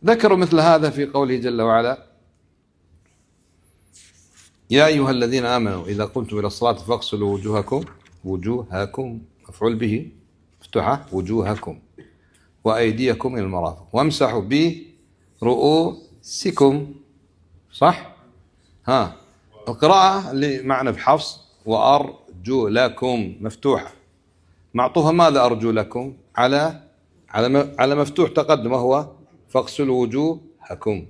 ذكروا مثل هذا في قوله جل وعلا: يا أيها الذين آمنوا إذا قمتم إلى الصلاة فاغسلوا وجوهكم مفعول به مفتوحة وجوهكم وأيديكم إلى المرافق وامسحوا برؤوسكم. صح؟ القراءة اللي معنا بحفص وأرجلكم مفتوحة، معطوها ماذا أرجلكم؟ على مفتوح تقدم وهو فاغسلوا وجوهكم،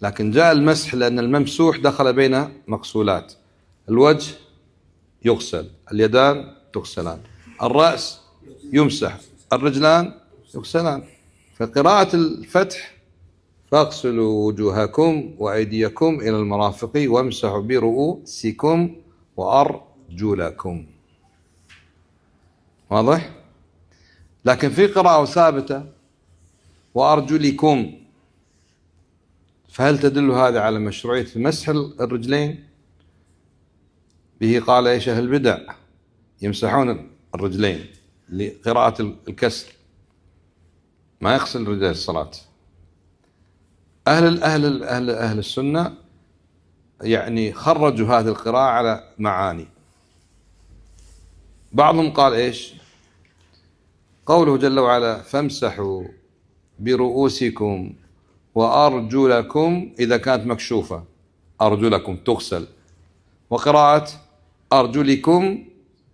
لكن جاء المسح لأن الممسوح دخل بين مغسولات. الوجه يغسل، اليدان تغسلان، الرأس يمسح، الرجلان يغسلان. فقراءة الفتح فاغسلوا وجوهكم وأيديكم إلى المرافق وامسحوا برؤوسكم وأرجلكم. واضح؟ لكن في قراءة ثابتة وأرجلكم، فهل تدل هذا على مشروعية مسح الرجلين؟ به قال ايش أهل البدع يمسحون الرجلين لقراءة الكسر، ما يغسل الرجلين الصلاة. أهل السنة يعني خرجوا هذه القراءة على معاني. بعضهم قال ايش؟ قوله جل وعلا فامسحوا برؤوسكم وأرجلكم إذا كانت مكشوفة، أرجلكم تغسل، وقراءة أرجلكم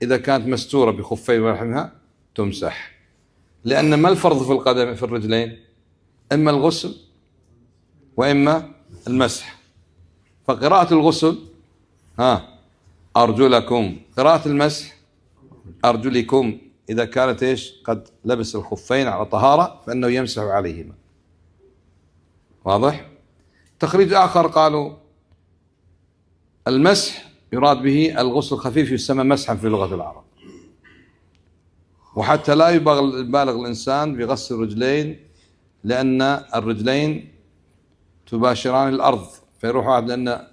إذا كانت مستورة بخفين ورحمها تمسح. لأن ما الفرض في القدم في الرجلين؟ إما الغسل وإما المسح. فقراءة الغسل أرجلكم، قراءة المسح أرجلكم إذا كانت إيش قد لبس الخفين على طهارة فإنه يمسح عليهما. واضح؟ تخريج آخر قالوا المسح يراد به الغسل الخفيف، يسمى مسحا في لغة العرب، وحتى لا يبالغ الإنسان بغسل الرجلين لأن الرجلين تباشران الأرض، فيروح واحد لأن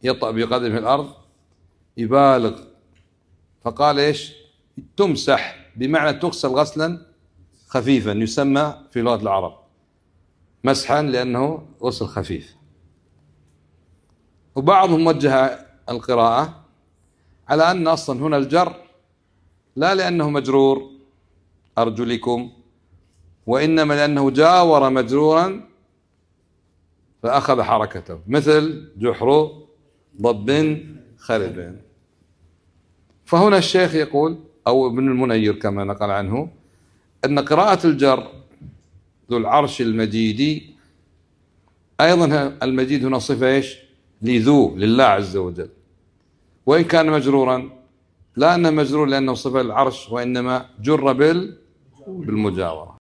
يطأ بقدمه الأرض يبالغ، فقال إيش؟ تمسح بمعنى تغسل غسلا خفيفا، يسمى في لغة العرب مسحا لأنه غسل خفيف. وبعضهم وجه القراءة على أن أصلا هنا الجر لا لأنه مجرور أرجلكم، وإنما لأنه جاور مجرورا فأخذ حركته، مثل جحر ضب خرب. فهنا الشيخ يقول أو ابن المنير كما نقل عنه أن قراءة الجر ذو العرش المجيد، أيضا المجيد هنا صفة إيش؟ لذو لله عز وجل، وإن كان مجرورا لا أنه مجرور لأنه صفة العرش، وإنما جر بالمجاورة.